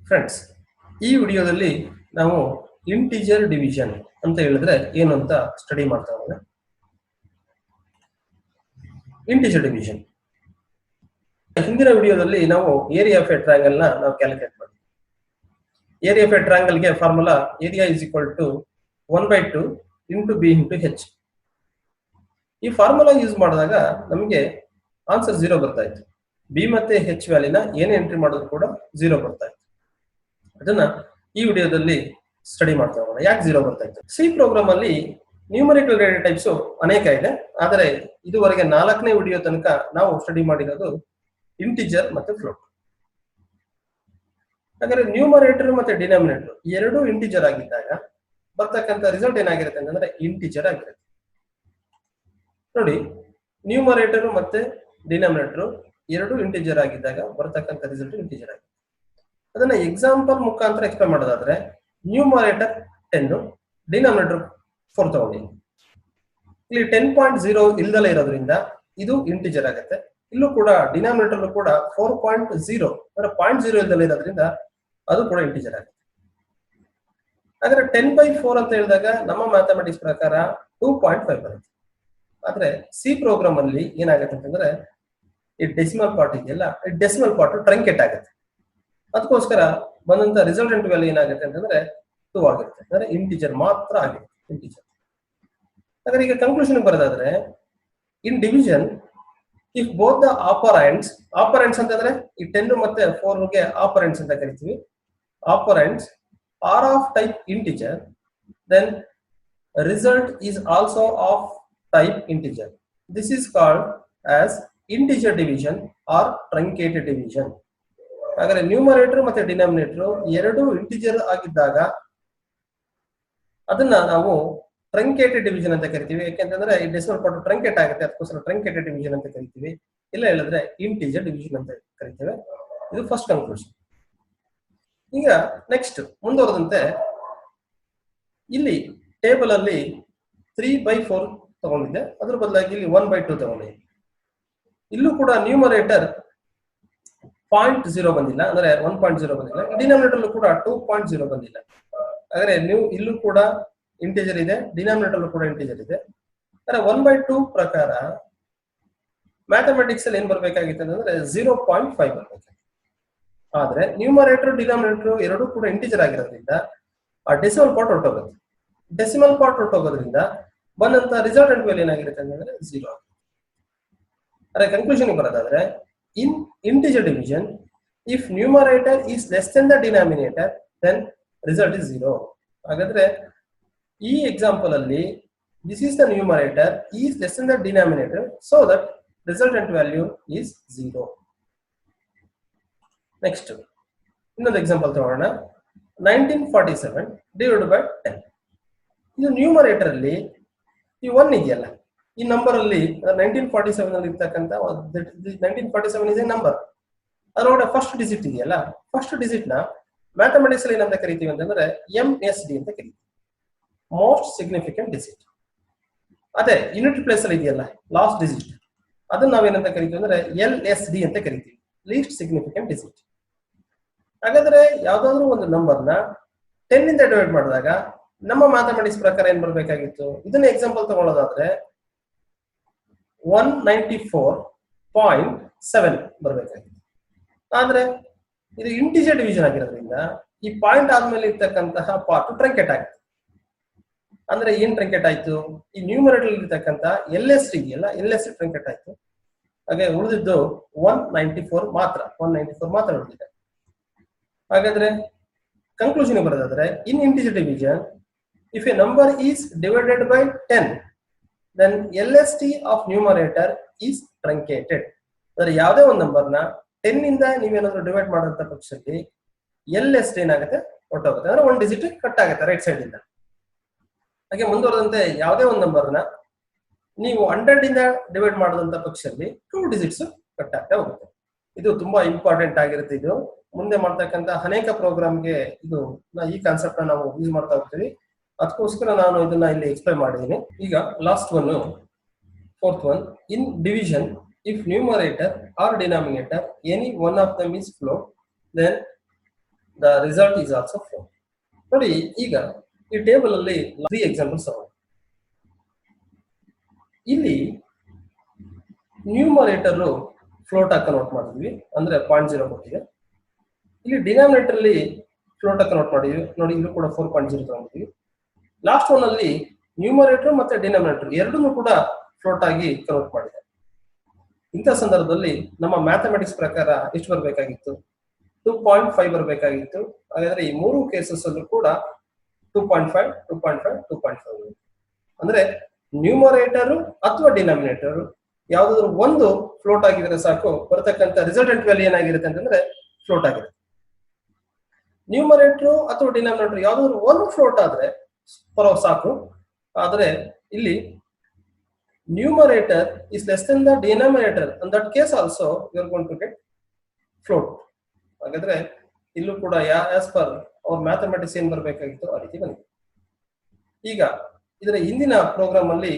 Friends, ಈ ವಿಡಿಯೋದಲ್ಲಿ ನಾವು ಇಂಟಿಜರ್ ಡಿವಿಷನ್ ಅಂತ ಹೇಳಿದ್ರೆ ಏನು ಅಂತ ಸ್ಟಡಿ ಮಾಡ್ತಾ ಹೋಗೋಣ. ಇಂಟಿಜರ್ ಡಿವಿಷನ್ ಹಿಂದಿನ ವಿಡಿಯೋದಲ್ಲಿ ನಾವು ಏರಿಯಾ ಆಫ್ ಎ ಟ್ರಯಾಂಗಲ್ ನ ನಾವು ಕ್ಯಾಲ್ಕುಲೇಟ್ ಮಾಡಿದ್ವಿ. ಏರಿಯಾ ಆಫ್ ಎ ಟ್ರಯಾಂಗಲ್ ಗೆ formula area is equal to 1/2 into B into H. ಈ ಫಾರ್ಮುಲಾ ಯೂಸ್ ಮಾಡಿದಾಗ ನಮಗೆ ಆನ್ಸರ್ 0 ಬರ್ತಾ ಇತ್ತು. ಬಿ ಮತ್ತೆ ಹೆಚ್ ವ್ಯಾಲ್ಯೂನ ಏನೇ ಎಂಟ್ರಿ ಮಾಡಿದ್ರು ಕೂಡ 0 ಬರ್ತಾ ಇತ್ತು. ಅದನ್ನ ಈ ವಿಡಿಯೋದಲ್ಲಿ ಸ್ಟಡಿ ಮಾಡ್ತಾ ಹೋಗೋಣ. ಯಾಕೆ 0 ಬರ್ತಾ ಇತ್ತು? ಸಿ ಪ್ರೋಗ್ರಾಮ್ ಅಲ್ಲಿ ನ್ಯೂಮರಿಕಲ್ ಡೇಟಾ ಟೈಪ್ಸ್ ಅನೇಕ ಇದೆ, ಆದರೆ ಇದುವರೆಗೆ 4ನೇ ವಿಡಿಯೋ ತನಕ ನಾವು ಸ್ಟಡಿ ಮಾಡಿರೋದು ಇಂಟಿಜರ್ ಮತ್ತೆ ಫ್ಲೋಟ್. ಹಾಗಾದ್ರೆ ನ್ಯೂಮರೇಟರ್ ಮತ್ತೆ ಡಿನಾಮಿನೇಟರ್ ಎರಡೂ ಇಂಟಿಜರ್ ಆಗಿದ್ದಾಗ ಬರ್ತಕ್ಕಂಥ ರಿಸಲ್ಟ್ ಏನಾಗಿರುತ್ತೆ ಅಂತಂದ್ರೆ ಇಂಟಿಜರ್ ಆಗಿರುತ್ತೆ. ನೋಡಿ, ನ್ಯೂಮರೇಟರ್ ಮತ್ತೆ ಡಿನಾಮಿನೇಟರ್ ಎರಡೂ ಇಂಟಿಜರ್ ಆಗಿದ್ದಾಗ ಬರ್ತಕ್ಕಂಥ ರಿಸಲ್ಟ್ ಇಂಟಿಜರ್ ಆಗಿದೆ. ಅದನ್ನ ಎಕ್ಸಾಂಪಲ್ ಮುಖಾಂತರ ಎಕ್ಸ್ಪ್ಲೇನ್ ಮಾಡೋದಾದ್ರೆ ನ್ಯೂಮರೇಟರ್ 10, ಡಿನಾಮಿನೇಟರ್ 4 ತಗೊಂಡಿ. ಇಲ್ಲಿ 10.0 ಇಲ್ದಲೇ ಇರೋದ್ರಿಂದ ಇದು ಇಂಟಿಜರ್ ಆಗುತ್ತೆ. ಇಲ್ಲೂ ಕೂಡ ಡಿನಾಮಿನೇಟರ್ ಕೂಡ 4.0 ಅಂದ್ರೆ 0.0 ಇಲ್ದಲೇ ಇರೋದ್ರಿಂದ ಅದು ಕೂಡ ಇಂಟಿಜರ್ ಆಗುತ್ತೆ. ಹಾಗಾದ್ರೆ 10/4 ಅಂತ ಹೇಳಿದಾಗ ನಮ್ಮ ಮ್ಯಾಥಮೆಟಿಕ್ಸ್ ಪ್ರಕಾರ 2.5 ಬರುತ್ತೆ. ಆದ್ರೆ ಸಿ ಪ್ರೋಗ್ರಾಮ್ ಅಲ್ಲಿ ಏನಾಗುತ್ತೆ ಅಂತಂದ್ರೆ ಈ ಡೆಸಿಮಲ್ ಪಾರ್ಟ್ ಇದೆಯಲ್ಲ, ಈ ಡೆಸಿಮಲ್ ಪಾರ್ಟ್ ಟ್ರಂಕೆಟ್ ಆಗುತ್ತೆ. ಅದಕ್ಕೋಸ್ಕರ ಬಂದಂತ ರಿಸಲ್ಟೆಂಟ್ ವ್ಯಾಲ್ಯೂ ಏನಾಗುತ್ತೆ ಅಂತಂದ್ರೆ 2 ಆಗಿರುತ್ತೆ. ಅಂದ್ರೆ ಇಂಟಿಜರ್ ಮಾತ್ರ ಆಗಿರುತ್ತೆ, ಇಂಟಿಜರ್. ಹಾಗಾದ್ರೆ ಈಗ ಕನ್ಕ್ಲೂಷನ್ ಬರೋದಾದ್ರೆ in division if both the operands ಅಂತಂದ್ರೆ ಈ 10 ಮತ್ತೆ 4 ಗೆ ಆಪರೆಂಟ್ಸ್ ಅಂತ ಕರಿತೀವಿ. Operands are of type integer, then result is also of type integer. This is called as integer division or truncated division. ಹಾಗಾದ್ರೆ ನ್ಯೂಮರೇಟರ್ ಮತ್ತೆ ಡಿನಾಮಿನೇಟರ್ ಎರಡೂ ಇಂಟಿಜರ್ ಆಗಿದ್ದಾಗ ಅದನ್ನ ನಾವು ಟ್ರಂಕೇಟೆಡ್ ಡಿವಿಷನ್ ಅಂತ ಕರಿತೀವಿ. ಯಾಕೆಂತಂದ್ರೆ ಈ ಡೆಸಿಮಲ್ ಪಾರ್ಟ್ ಟ್ರಂಕೇಟ್ ಆಗುತ್ತೆ, ಅದಕ್ಕೋಸ್ಕರ ಟ್ರಂಕೇಟೆಡ್ ಡಿವಿಷನ್ ಅಂತ ಕರಿತೀವಿ. ಇಲ್ಲ ಹೇಳಿದ್ರೆ ಇಂಟಿಜರ್ ಡಿವಿಷನ್ ಅಂತ ಕರಿತೇವೆ. ಇದು ಫಸ್ಟ್ ಕನ್ಕ್ಲೂಷನ್. ಈಗ ನೆಕ್ಸ್ಟ್ ಮುಂದುವರೆದಂತೆ ಇಲ್ಲಿ ಟೇಬಲ್ ಅಲ್ಲಿ 3/4 ತಗೊಂಡಿದ್ದೆ, ಅದ್ರ ಬದಲಾಗಿ ಇಲ್ಲಿ 1/2 ತಗೊಂಡಿದ್ದೆ. ಇಲ್ಲೂ ಕೂಡ ನ್ಯೂಮರೇಟರ್ 0.0 ಬಂದಿಲ್ಲ, ಅಂದ್ರೆ 1.0 ಬಂದಿಲ್ಲ. ಡಿನಾಮಿನೇಟರ್ ಕೂಡ 2.0 ಬಂದಿಲ್ಲ. ಹಾಗಾದ್ರೆ ಇಲ್ಲೂ ಕೂಡ ಇಂಟಿಜರ್ ಇದೆ, ಡಿನಾಮಿನೇಟರ್ ಕೂಡ ಇಂಟಿಜರ್ ಇದೆ. ಅಂದ್ರೆ 1/2 ಪ್ರಕಾರ ಮ್ಯಾಥಮೆಟಿಕ್ಸ್ ಅಲ್ಲಿ ಏನ್ ಬರ್ಬೇಕಾಗಿತ್ತು ಅಂತಂದ್ರೆ 0.5 ಬರ್ಬೇಕು. ಆದ್ರೆ ನ್ಯೂಮರೇಟರ್ ಡಿನಾಮಿನೇಟರ್ ಎರಡೂ ಕೂಡ ಇಂಟಿಜರ್ ಆಗಿರೋದ್ರಿಂದ ಆ ಡೆಸಿಮಲ್ ಪಾರ್ಟ್ ಹೊರಟೋಗುತ್ತೆ. ಡೆಸಿಮಲ್ ಪಾರ್ಟ್ ಹೊರಟೋಗೋದ್ರಿಂದ ಬಂದಂತ ರಿಸಲ್ಟೆಂಟ್ ವ್ಯಾಲ್ಯೂ ಏನಾಗಿರುತ್ತೆ ಅಂತಂದ್ರೆ 0 ಆಗುತ್ತೆ. ಅದೇ ಕನ್ಕ್ಲೂಷನ್ ಬರೋದಾದ್ರೆ in integer division, if numerator is less than the denominator, then result is 0. ಹಾಗಾದ್ರೆ ಈ ಎಕ್ಸಾಂಪಲ್ ಅಲ್ಲಿ this is the numerator is less than the denominator, so that resultant value is 0. Next ಇನ್ನೊಂದು example ತಗೊಳ್ಳೋಣ. 1947 divided by 10. ಇದು numerator ಅಲ್ಲಿ ಈ 1 ಇದೆಯಲ್ಲ, ಈ ನಂಬರ್ ಅಲ್ಲಿ 1947 ಅಲ್ಲಿ ಇರ್ತಕ್ಕಂಥ 1947 ಇಸ್ ಎ ನಂಬರ್. ಅದರೊಳಗಡೆ ಫಸ್ಟ್ ಡಿಜಿಟ್ ಇದೆಯಲ್ಲ, ಫಸ್ಟ್ ಡಿಜಿಟ್ ನ ಮ್ಯಾಥಮೆಟಿಕ್ಸ್ ಅಲ್ಲಿ ಏನಂತ ಕರಿತೀವಿ ಅಂತಂದ್ರೆ MSD ಅಂತ ಕರಿತೀವಿ, ಮೋಸ್ಟ್ ಸಿಗ್ನಿಫಿಕೆಂಟ್ ಡಿಜಿಟ್. ಅದೇ ಯೂನಿಟ್ ಪ್ಲೇಸ್ ಅಲ್ಲಿ ಇದೆಯಲ್ಲ ಲಾಸ್ಟ್ ಡಿಜಿಟ್, ಅದನ್ನ ನಾವೇನಂತ ಕರಿತೀವಿ ಅಂದ್ರೆ LSD ಅಂತ ಕರಿತೀವಿ, ಲೀಸ್ಟ್ ಸಿಗ್ನಿಫಿಕೆಂಟ್ ಡಿಜಿಟ್. ಹಾಗಾದ್ರೆ ಯಾವ್ದಾದ್ರು ಒಂದು ನಂಬರ್ನ 10 ಇಂದ ಡಿವೈಡ್ ಮಾಡಿದಾಗ ನಮ್ಮ ಮ್ಯಾಥಮೆಟಿಕ್ಸ್ ಪ್ರಕಾರ ಏನ್ ಬರ್ಬೇಕಾಗಿತ್ತು? ಇದನ್ನ ಎಕ್ಸಾಂಪಲ್ ತಗೊಳ್ಳೋದಾದ್ರೆ 194.7 ಬರ್ಬೇಕಾಗಿತ್ತು. ಆದ್ರೆ ಇದು ಇಂಟಿಜರ್ ಡಿವಿಷನ್ ಆಗಿರೋದ್ರಿಂದ ಈ ಪಾಯಿಂಟ್ ಆದ್ಮೇಲೆ ಇರ್ತಕ್ಕಂತಹ ಪಾರ್ಟ್ ಟ್ರಂಕೆಟ್ ಆಗುತ್ತೆ. ಅಂದ್ರೆ ಏನ್ ಟ್ರಂಕೆಟ್ ಆಯ್ತು? ಈ ನ್ಯೂಮರೇಟರ್ ಇರ್ತಕ್ಕಂಥ LSD ಇದೆಯಲ್ಲ, LSD ಟ್ರಂಕೆಟ್ ಆಯ್ತು. ಹಾಗೆ ಉಳಿದಿದ್ದು 194 ಮಾತ್ರ ಉಳಿದಿದೆ. ಹಾಗಾದ್ರೆ ಕನ್ಕ್ಲೂಷನ್ ಬರೋದಾದ್ರೆ in integer division if a number is divided by 10, then LSD of numerator is truncated. ಅಂದ್ರೆ ಯಾವುದೇ ಒಂದು ನಂಬರ್ನ 10 ಇಂದ ನೀವೇನಾದ್ರೂ ಡಿವೈಡ್ ಮಾಡೋಂಥ ಪಕ್ಷದಲ್ಲಿ LSD ಏನಾಗುತ್ತೆ? ಹೊರಟೋಗುತ್ತೆ. ಅಂದ್ರೆ 1 ಡಿಜಿಟ್ ಕಟ್ ಆಗುತ್ತೆ ರೈಟ್ ಸೈಡ್ ಇಂದ. ಹಾಗೆ ಮುಂದುವರೆದಂತೆ ಯಾವುದೇ ಒಂದು ನಂಬರ್ನ ನೀವು 100 ಇಂದ ಡಿವೈಡ್ ಮಾಡೋದಂತ ಪಕ್ಷದಲ್ಲಿ 2 ಡಿಜಿಟ್ಸ್ ಕಟ್ ಆಗ್ತಾ ಹೋಗುತ್ತೆ. ಇದು ತುಂಬಾ ಇಂಪಾರ್ಟೆಂಟ್ ಆಗಿರುತ್ತೆ. ಇದು ಮುಂದೆ ಮಾಡ್ತಕ್ಕಂಥ ಅನೇಕ ಪ್ರೋಗ್ರಾಮ್ಗೆ ಈ ಕಾನ್ಸೆಪ್ಟ್ ನಾವು ಯೂಸ್ ಮಾಡ್ತಾ ಹೋಗ್ತೀವಿ. ಅದಕ್ಕೋಸ್ಕರ ನಾನು ಇದನ್ನ ಇಲ್ಲಿ ಎಕ್ಸ್ಪ್ಲೈನ್ ಮಾಡಿದ್ದೀನಿ. ಈಗ last one, 4th one, in division if numerator or denominator any one of them is float, then the result is also float. ನೋಡಿ ಈಗ ಈ ಟೇಬಲ್ ಅಲ್ಲಿ 3 ಎಕ್ಸಾಂಪಲ್ಸ್ ತಗೊಂಡು ಇಲ್ಲಿ ನ್ಯೂಮರೇಟರ್ ಫ್ಲೋಟ್ ಆಗಿ ಕನ್ವರ್ಟ್ ಮಾಡಿದ್ವಿ ಅಂದ್ರೆ 0.0 ಕೊಟ್ಟಿದೆ. ಇಲ್ಲಿ ಡಿನಾಮಿನೇಟರ್ ಅಲ್ಲಿ ಫ್ಲೋಟ್ ಆಗಿ ಕನ್ವರ್ಟ್ ಮಾಡಿದ್ವಿ ನೋಡಿ, ಇಲ್ಲೂ ಕೂಡ 4.0 ತಗೊಂಡಿದ್ವಿ. ಲಾಸ್ಟ್ ಒನ್ ಅಲ್ಲಿ ನ್ಯೂಮರೇಟರ್ ಮತ್ತೆ ಡಿನಾಮಿನೇಟರ್ ಎರಡನ್ನೂ ಕೂಡ ಫ್ಲೋಟ್ ಆಗಿ ಕನ್ವರ್ಟ್ ಮಾಡಿದೆ. ಇಂಥ ಸಂದರ್ಭದಲ್ಲಿ ನಮ್ಮ ಮ್ಯಾಥಮೆಟಿಕ್ಸ್ ಪ್ರಕಾರ ಎಷ್ಟು ಬರಬೇಕಾಗಿತ್ತು? 2.5 ಬರಬೇಕಾಗಿತ್ತು. ಹಾಗಾದ್ರೆ ಈ ಮೂರು ಕೇಸಸ್ ಅಲ್ಲೂ ಕೂಡ 2.5 2.5 2.5 ಅಂದ್ರೆ ನ್ಯೂಮರೇಟರ್ ಅಥವಾ ಡಿನಾಮಿನೇಟರ್ ಯಾವ್ದಾದ್ರು ಒಂದು ಫ್ಲೋಟ್ ಆಗಿದ್ರೆ ಸಾಕು, ಬರತಕ್ಕಂತ ರಿಸಲ್ಟೆಂಟ್ ವ್ಯಾಲ್ಯೂ ಏನಾಗಿರುತ್ತೆ ಅಂತಂದ್ರೆ ಫ್ಲೋಟ್ ಆಗಿರುತ್ತೆ. ನ್ಯೂಮರೇಟರ್ ಅಥವಾ ಡಿನಾಮಿನೇಟರ್ ಯಾವ್ದಾದ್ರು ಒಂದು ಫ್ಲೋಟ್ ಆದ್ರೆ ಸಾಕು. ಆದ್ರೆ ಇಲ್ಲಿ numerator is less than the denominator, in that case also you are going to get float. ಹಾಗಾದ್ರೆ ಇಲ್ಲೂ ಕೂಡ as per our mathematics ಏನ್ ಬರಬೇಕಾಗಿತ್ತು ಆ ರೀತಿ ಬಂದಿದೆ. ಈಗ ಇದರ ಹಿಂದಿನ ಪ್ರೋಗ್ರಾಮ್ ಅಲ್ಲಿ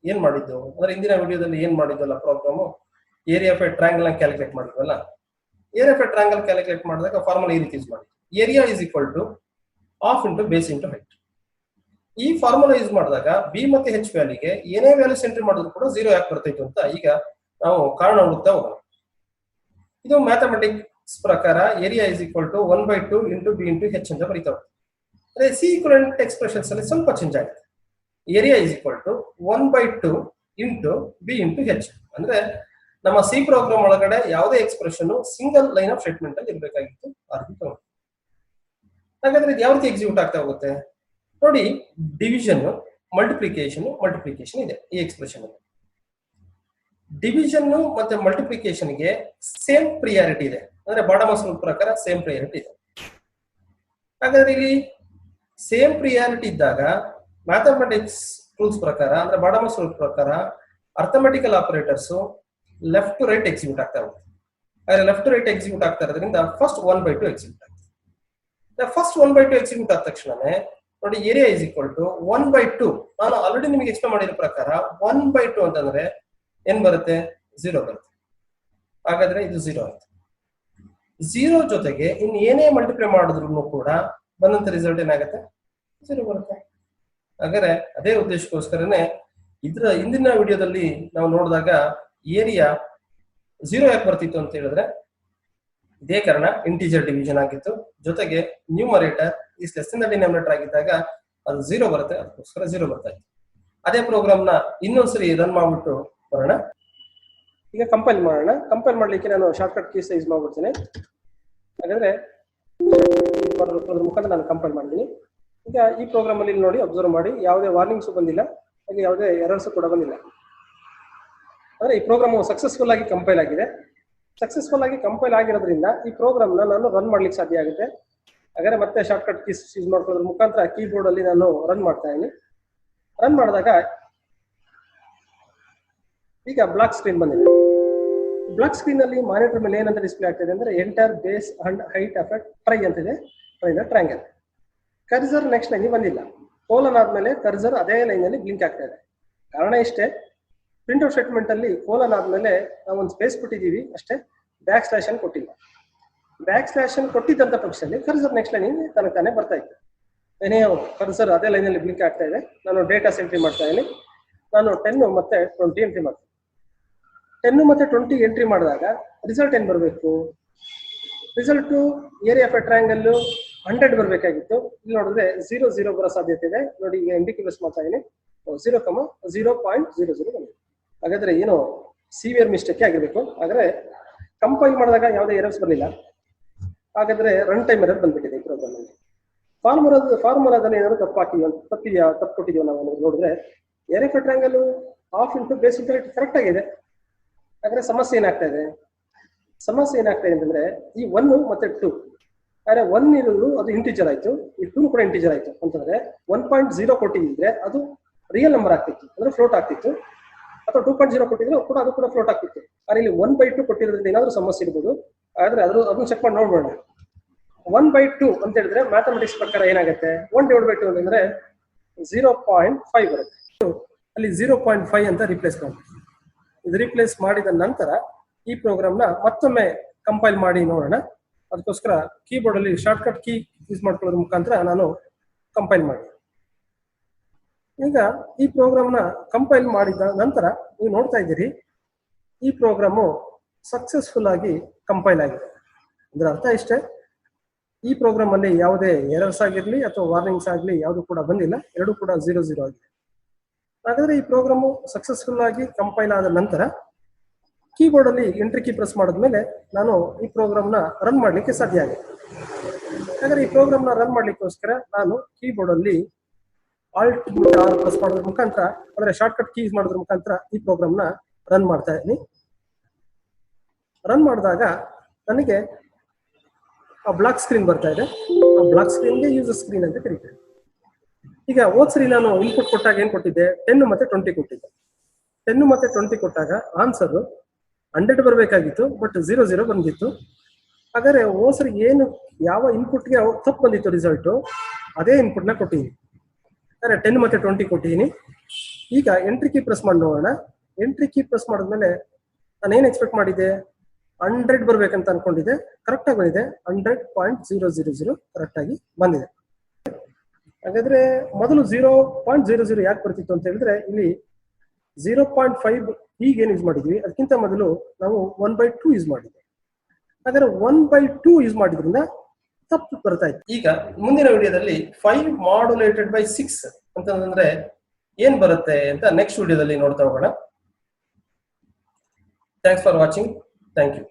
ಏನ್ ಮಾಡಿದ್ದು ಅಂದ್ರೆ ಹಿಂದಿನ ವಿಡಿಯೋದಲ್ಲಿ ಏನ್ ಮಾಡಿದ್ವಲ್ಲ program, area of a triangle ನ ಕ್ಯಾಲ್ಕುಲೇಟ್ ಮಾಡಿದ್ವಲ್ಲ. Area of a triangle calculate ಮಾಡಿದಾಗ ಫಾರ್ಮುಲಾ ಈ ರೀತಿ ಯೂಸ್ ಮಾಡಿ, area is equal to half into base into height. ಈ ಫಾರ್ಮುಲಾ ಯೂಸ್ ಮಾಡಿದಾಗ ಬಿ ಮತ್ತೆ ಹೆಚ್ ವ್ಯಾಲ್ಯೂಗೆ ಏನೇ ವ್ಯಾಲ್ಯೂಸ್ ಎಂಟ್ರಿ ಮಾಡಿದ್ರು ಕೂಡ 0 ಯಾಕೆ ಬರ್ತಾಯಿತ್ತು ಅಂತ ಈಗ ನಾವು ಕಾರಣ ಹುಡುಕ್ತಾ ಹೋಗೋಣ. ಇದು ಮ್ಯಾಥಮೆಟಿಕ್ಸ್ ಪ್ರಕಾರ area is equal to 1/2 into B into H ಅಂತ ಬರೀತಾ ಹೋಗ್ತದೆ. ಅದೇ ಸಿ ಈಕ್ವಲೆಂಟ್ ಎಕ್ಸ್ಪ್ರೆಷನ್ಸ್ ಅಲ್ಲಿ ಸ್ವಲ್ಪ ಚೇಂಜ್ ಆಗುತ್ತೆ. Area is equal to 1/2 into B into H ಅಂದ್ರೆ ನಮ್ಮ ಸಿ ಪ್ರೋಗ್ರಾಮ್ ಒಳಗಡೆ ಯಾವುದೇ expression single line of statement ಅಲ್ಲಿ ಇರಬೇಕಾಗಿತ್ತು. ಹಾಗಾದ್ರೆ ಇದು ಯಾವ ರೀತಿ ಎಕ್ಸಿಕ್ಯೂಟ್ ಆಗ್ತಾ ಹೋಗುತ್ತೆ ನೋಡಿ. ಡಿವಿಷನ್ ಮಲ್ಟಿಪ್ಲಿಕೇಶನ್ ಇದೆ ಈ ಎಕ್ಸ್ಪ್ರೆಷನ್ ಅಲ್ಲಿ. ಡಿವಿಷನ್ ಮತ್ತೆ ಮಲ್ಟಿಪ್ಲಿಕೇಶನ್ ಗೆ ಸೇಮ್ ಪ್ರಿಯಾರಿಟಿ ಇದೆ, ಅಂದ್ರೆ ಬಾಟಮ್ ರೂಲ್ ಪ್ರಕಾರ ಸೇಮ್ ಪ್ರಿಯಾರಿಟಿ ಇದೆ. ಹಾಗಾದ್ರೆ ಇಲ್ಲಿ ಸೇಮ್ ಪ್ರಿಯಾರಿಟಿ ಇದ್ದಾಗ ಮ್ಯಾಥಮೆಟಿಕ್ಸ್ ರೂಲ್ಸ್ ಪ್ರಕಾರ ಅಂದ್ರೆ ಬಾಟಮ್ ರೂಲ್ ಪ್ರಕಾರ arithmetical operators left to right execute ಆಗ್ತಾ ಹೋಗುತ್ತೆ. ಹಾಗಾದ್ರೆ ಲೆಫ್ಟ್ ಟು ರೈಟ್ ಎಕ್ಸಿಕ್ಯೂಟ್ ಆಗ್ತಾ ಇರೋದ್ರಿಂದ ಫಸ್ಟ್ 1/2 ಎಕ್ಸಿಕ್ಯೂಟ್ ಆಗ್ತದೆ. ಫಸ್ಟ್ 1/2 ಎಕ್ಸಿಕ್ಯೂಟ್ ಆದ ತಕ್ಷಣನೇ ನೋಡಿ ಏರಿಯಾ ಇಸ್ ಈಕ್ವಲ್ ಟು 1/2. ನಾನು ಆಲ್ರೆಡಿ ನಿಮಗೆ ಎಕ್ಸ್ಪ್ಲೇನ್ ಮಾಡಿರೋ ಪ್ರಕಾರ 1/2 ಅಂತಂದ್ರೆ ಏನ್ ಬರುತ್ತೆ? 0 ಬರುತ್ತೆ. ಹಾಗಾದ್ರೆ ಇದು 0 ಆಯ್ತು. 0 ಜೊತೆಗೆ ಇನ್ ಏನೇ ಮಲ್ಟಿಪ್ಲೈ ಮಾಡಿದ್ರು ಕೂಡ ಬಂದಂತ ರಿಸಲ್ಟ್ ಏನಾಗುತ್ತೆ? 0 ಬರುತ್ತೆ. ಹಾಗಾದ್ರೆ ಅದೇ ಉದ್ದೇಶಕ್ಕೋಸ್ಕರನೇ ಇದ್ರ ಹಿಂದಿನ ವಿಡಿಯೋದಲ್ಲಿ ನಾವು ನೋಡಿದಾಗ ಏರಿಯಾ 0 ಯಾಕೆ ಬರ್ತಿತ್ತು ಅಂತ ಹೇಳಿದ್ರೆ ಇದೇ ಕಾರಣ, ಇಂಟಿಜರ್ ಡಿವಿಷನ್ ಆಗಿತ್ತು. ಜೊತೆಗೆ numerator is less than the denominator ಆಗಿದ್ದಾಗ ಅದು 0 ಬರುತ್ತೆ, ಅದಕ್ಕೋಸ್ಕರ 0 ಬರ್ತಾ ಇತ್ತು. ಅದೇ ಪ್ರೋಗ್ರಾಮ್ ನ ಇನ್ನೊಂದ್ಸರಿ ರನ್ ಮಾಡ್ಬಿಟ್ಟು ಬರೋಣ. ಈಗ ಕಂಪೈಲ್ ಮಾಡೋಣ. ಕಂಪೈಲ್ ಮಾಡ್ಲಿಕ್ಕೆ ನಾನು ಶಾರ್ಟ್ಕಟ್ ಕೀಸ್ ಯೂಸ್ ಮಾಡ್ಬಿಡ್ತೀನಿ. ಹಾಗಾದ್ರೆ ಮುಖಾಂತರ ನಾನು ಕಂಪೈಲ್ ಮಾಡಿದ್ದೀನಿ. ಈಗ ಈ ಪ್ರೋಗ್ರಾಮ್ ಅಲ್ಲಿ ನೋಡಿ ಅಬ್ಸರ್ವ್ ಮಾಡಿ, ಯಾವುದೇ ವಾರ್ನಿಂಗ್ಸ್ ಬಂದಿಲ್ಲ, ಹಾಗೆ ಯಾವುದೇ ಎರರ್ಸ್ ಕೂಡ ಬಂದಿಲ್ಲ. ಅಂದ್ರೆ ಈ ಪ್ರೋಗ್ರಾಮ್ ಸಕ್ಸಸ್ಫುಲ್ ಆಗಿ ಕಂಪೈಲ್ ಆಗಿದೆ. ಸಕ್ಸಸ್ಫುಲ್ ಆಗಿ ಕಂಪೈಲ್ ಆಗಿರೋದ್ರಿಂದ ಈ ಪ್ರೋಗ್ರಾಮ್ ನಾನು ರನ್ ಮಾಡ್ಲಿಕ್ಕೆ ಸಾಧ್ಯ ಆಗುತ್ತೆ. ಹಾಗಾದ್ರೆ ಮತ್ತೆ ಶಾರ್ಟ್ಕಟ್ ಕೀಸ್ ಯೂಸ್ ಮಾಡ್ಕೊಳ್ಳೋದ್ರ ಮುಖಾಂತರ ಕೀಬೋರ್ಡ್ ಅಲ್ಲಿ ನಾನು ರನ್ ಮಾಡ್ತಾ ಇದ್ದೀನಿ. ರನ್ ಮಾಡಿದಾಗ ಈಗ ಬ್ಲಾಕ್ ಸ್ಕ್ರೀನ್ ಬಂದಿದೆ. ಬ್ಲಾಕ್ ಸ್ಕ್ರೀನ್ ಅಲ್ಲಿ ಮಾನಿಟರ್ ಮೇಲೆ ಏನಂತ ಡಿಸ್ಪ್ಲೇ ಆಗ್ತಿದೆ ಅಂದ್ರೆ enter base and height of try ಅಂತಿದೆ, ಟ್ರಯಾಂಗಲ್. ಕರ್ಸರ್ ನೆಕ್ಸ್ಟ್ ಲೈನ್ ಬಂದಿಲ್ಲ. ಕೋಲನ್ ಆದ್ಮೇಲೆ ಕರ್ಸರ್ ಅದೇ ಲೈನ್ ಅಲ್ಲಿ ಬ್ಲಿಂಕ್ ಆಗ್ತಾ ಇದೆ. ಕಾರಣ ಇಷ್ಟೇ, ಪ್ರಿಂಟ್ ಔಟ್ ಸ್ಟೇಟ್ಮೆಂಟ್ ಅಲ್ಲಿ ಕೋಲನ್ ಆದ್ಮೇಲೆ ನಾವು ಒಂದು ಸ್ಪೇಸ್ ಕೊಟ್ಟಿದ್ದೀವಿ ಅಷ್ಟೇ, ಬ್ಯಾಕ್ ಸ್ಲಾಶ್ ಅನ್ನು ಕೊಟ್ಟಿಲ್ಲ. ಬ್ಯಾಕ್ ಸ್ಲಾಶ್ ಅನ್ನು ಕೊಟ್ಟಿದ್ದಂತ ಪಕ್ಷದಲ್ಲಿ ಕರ್ಸರ್ ನೆಕ್ಸ್ಟ್ ಲೈನ್ ತನಕನೇ ಬರ್ತಾ ಇತ್ತು. ಏನೇ ಕರ್ಸರ್ ಅದೇ ಲೈನ್ ಅಲ್ಲಿ ಬ್ಲಿಂಕ್ ಆಗ್ತಾ ಇದೆ. ನಾನು ಡೇಟಾಸ್ ಎಂಟ್ರಿ ಮಾಡ್ತಾ ಇದ್ದೀನಿ. ನಾನು 10 ಮತ್ತೆ 20 ಎಂಟ್ರಿ ಮಾಡ್ತೀನಿ. 10 ಮತ್ತೆ 20 ಎಂಟ್ರಿ ಮಾಡಿದಾಗ ರಿಸಲ್ಟ್ ಏನ್ ಬರಬೇಕು? Result area of a triangle 100 ಬರಬೇಕಾಗಿತ್ತು. ಇಲ್ಲಿ ನೋಡಿದ್ರೆ 0 0 ಬರೋ ಸಾಧ್ಯತೆ ಇದೆ. ನೋಡಿ ಈಗ ಇಂಡಿಕೇಟರ್ಸ್ ಮಾಡ್ತಾ ಇದ್ದೀನಿ. 0,00 ಬಂದಿದೆ. ಹಾಗಾದ್ರೆ ಏನೋ ಸಿವಿಯರ್ ಮಿಸ್ಟೇಕ್ ಆಗಿರ್ಬೇಕು. ಹಾಗಾದ್ರೆ ಕಂಪೈಲ್ ಮಾಡಿದಾಗ ಯಾವುದೇ ಎರರ್ಸ್ ಬರಲಿಲ್ಲ. ಹಾಗಾದ್ರೆ ರನ್ ಟೈಮ್ ಎರರ್ ಬಂದ್ಬಿಟ್ಟಿದೆ ಈ ಪ್ರೋಗ್ರಾಮ್ ಅಲ್ಲಿ. ಫಾರ್ಮುಲಾದಲ್ಲಿ ಏನಾದ್ರು ತಪ್ಪು ಕೊಟ್ಟಿದೀವಿ ನಾವು ನೋಡಿದ್ರೆ area of a triangle half into base into height correct ಆಗಿದೆ. ಹಾಗಾದ್ರೆ ಸಮಸ್ಯೆ ಏನಾಗ್ತಾ ಇದೆ ಅಂತಂದ್ರೆ ಈ 1 ಮತ್ತೆ 2, ಆದ್ರೆ 1 ಇರೋದು ಅದು ಇಂಟಿಜರ್ ಆಯ್ತು, ಈ 2 ಕೂಡ ಇಂಟಿಜರ್ ಆಯ್ತು ಅಂತಂದ್ರೆ 1.0 ಕೊಟ್ಟಿದ್ರೆ ಅದು ರಿಯಲ್ ನಂಬರ್ ಆಗ್ತಿತ್ತು, ಅಂದ್ರೆ ಫ್ಲೋಟ್ ಆಗ್ತಿತ್ತು. ಅಥವಾ 2.0 ಕೊಟ್ಟಿದ್ರೆ ಕೂಡ ಅದು ಕೂಡ ಫ್ಲೋಟ್ ಆಗ್ತಿತ್ತು. ಆದ್ರೆ ಇಲ್ಲಿ 1/2 ಕೊಟ್ಟಿರೋದ್ರಿಂದ ಏನಾದ್ರು ಸಮಸ್ಯೆ ಇರ್ಬೋದು. ಆದ್ರೆ ಅದನ್ನ ಚೆಕ್ ಮಾಡಿ ನೋಡ್ಬೋಣ. 1/2 ಅಂತ ಹೇಳಿದ್ರೆ ಮ್ಯಾಥಮೆಟಿಕ್ಸ್ ಪ್ರಕಾರ ಏನಾಗುತ್ತೆ? 1/2 ಅಂತಂದ್ರೆ 0.5 ಬರುತ್ತೆ. ಅಲ್ಲಿ 0.5 ಅಂತ ರಿಪ್ಲೇಸ್ ಮಾಡಿ. ಇದು ರಿಪ್ಲೇಸ್ ಮಾಡಿದ ನಂತರ ಈ ಪ್ರೋಗ್ರಾಮ್ ನ ಮತ್ತೊಮ್ಮೆ ಕಂಪೈಲ್ ಮಾಡಿ ನೋಡೋಣ. ಅದಕ್ಕೋಸ್ಕರ ಕೀಬೋರ್ಡ್ ಅಲ್ಲಿ ಶಾರ್ಟ್ ಕಟ್ ಕೀ ಯೂಸ್ ಮಾಡ್ಕೊಳ್ಳೋದ್ರ ಮುಖಾಂತರ ನಾನು ಕಂಪೈಲ್ ಮಾಡಿ. ಈಗ ಈ ಪ್ರೋಗ್ರಾಮ್ನ ಕಂಪೈಲ್ ಮಾಡಿದ ನಂತರ ನೀವು ನೋಡ್ತಾ ಇದ್ದೀರಿ ಈ ಪ್ರೋಗ್ರಾಮು ಸಕ್ಸಸ್ಫುಲ್ ಆಗಿ ಕಂಪೈಲ್ ಆಗಿದೆ. ಇದರ ಅರ್ಥ ಇಷ್ಟೇ, ಈ ಪ್ರೋಗ್ರಾಮ್ ಅಲ್ಲಿ ಯಾವುದೇ ಎರರ್ಸ್ ಆಗಿರಲಿ ಅಥವಾ ವಾರ್ನಿಂಗ್ಸ್ ಆಗಲಿ ಯಾವುದು ಕೂಡ ಬಂದಿಲ್ಲ, ಎರಡು ಕೂಡ 0 ಆಗಿದೆ. ಹಾಗಾದ್ರೆ ಈ ಪ್ರೋಗ್ರಾಮು ಸಕ್ಸಸ್ಫುಲ್ ಆಗಿ ಕಂಪೈಲ್ ಆದ ನಂತರ ಕೀಬೋರ್ಡ್ ಅಲ್ಲಿ ಎಂಟ್ರಿ ಕೀ ಪ್ರೆಸ್ ಮಾಡಿದ್ಮೇಲೆ ನಾನು ಈ ಪ್ರೋಗ್ರಾಮ್ನ ರನ್ ಮಾಡಲಿಕ್ಕೆ ಸಾಧ್ಯ ಆಗಿದೆ. ಹಾಗಾದ್ರೆ ಈ ಪ್ರೋಗ್ರಾಮ್ನ ರನ್ ಮಾಡ್ಲಿಕ್ಕೋಸ್ಕರ ನಾನು ಕೀಬೋರ್ಡ್ ಅಲ್ಲಿ ಆಲ್ಟ್ ಆರ್ ಪ್ರೆಸ್ ಮಾಡೋದ್ರ ಮುಖಾಂತರ ಅಂದ್ರೆ ಶಾರ್ಟ್ ಕಟ್ ಕೀಸ್ ಮಾಡೋದ್ರ ಮುಖಾಂತರ ಈ ಪ್ರೋಗ್ರಾಮ್ನ ರನ್ ಮಾಡ್ತಾ ಇದ್ದೀನಿ. ರನ್ ಮಾಡಿದಾಗ ನನಗೆ ಆ ಬ್ಲಾಕ್ ಸ್ಕ್ರೀನ್ ಬರ್ತಾ ಇದೆ. ಆ ಬ್ಲಾಕ್ ಸ್ಕ್ರೀನ್ಗೆ ಯೂಸರ್ ಸ್ಕ್ರೀನ್ ಅಂತ ಕರೀತಾರೆ. ಈಗ ಹೋದ್ಸರಿ ನಾನು ಇನ್ಪುಟ್ ಕೊಟ್ಟಾಗ ಏನ್ ಕೊಟ್ಟಿದ್ದೆ, 10 ಮತ್ತೆ 20 ಕೊಟ್ಟಿದ್ದೆ. 10 ಮತ್ತೆ 20 ಕೊಟ್ಟಾಗ ಆನ್ಸರ್ 100 ಬರಬೇಕಾಗಿತ್ತು, ಬಟ್ 00 ಬಂದಿತ್ತು. ಹಾಗಾದ್ರೆ ಹೋದ್ಸರಿ ಏನು ಯಾವ ಇನ್ಪುಟ್ಗೆ ತಪ್ಪು ಬಂದಿತ್ತು ರಿಸಲ್ಟ್, ಅದೇ ಇನ್ಪುಟ್ನ ಕೊಟ್ಟಿದ್ದೀನಿ. ಅಂದರೆ 10 ಮತ್ತೆ 20 ಕೊಟ್ಟಿದ್ದೀನಿ. ಈಗ ಎಂಟ್ರಿ ಕೀ ಪ್ರೆಸ್ ಮಾಡಿ ನೋಡೋಣ. ಎಂಟ್ರಿ ಕೀ ಪ್ರೆಸ್ ಮಾಡಿದ್ಮೇಲೆ ನಾನು ಏನು ಎಕ್ಸ್ಪೆಕ್ಟ್ ಮಾಡಿದ್ದೆ, 100 ಬರ್ಬೇಕಂತ ಅನ್ಕೊಂಡಿದ್ದೆ. ಕರೆಕ್ಟ್ ಆಗಿ ಬಂದಿದೆ, 100.000 ಕರೆಕ್ಟ್ ಆಗಿ ಬಂದಿದೆ. ಹಾಗಾದ್ರೆ ಮೊದಲು 0.00 ಯಾಕೆ ಬರ್ತಿತ್ತು ಅಂತ ಹೇಳಿದ್ರೆ, ಇಲ್ಲಿ 0.5 ಈಗೇನು ಯೂಸ್ ಮಾಡಿದ್ವಿ ಅದಕ್ಕಿಂತ ಮೊದಲು ನಾವು 1/2 ಯೂಸ್ ಮಾಡಿದ್ವಿ. ಹಾಗಾದ್ರೆ 1/2 ಯೂಸ್ ಮಾಡಿದ್ರಿಂದ ತಪ್ಪು ಬರ್ತಾ ಇತ್ತು. ಈಗ ಮುಂದಿನ ವಿಡಿಯೋದಲ್ಲಿ 5 ಮಾಡ್ಯುಲೇಟೆಡ್ ಬೈ 6 ಅಂತಂದ್ರೆ ಏನ್ ಬರುತ್ತೆ ಅಂತ ನೆಕ್ಸ್ಟ್ ವಿಡಿಯೋದಲ್ಲಿ ನೋಡ್ತಾ ಹೋಗೋಣ. Thanks for watching. Thank you.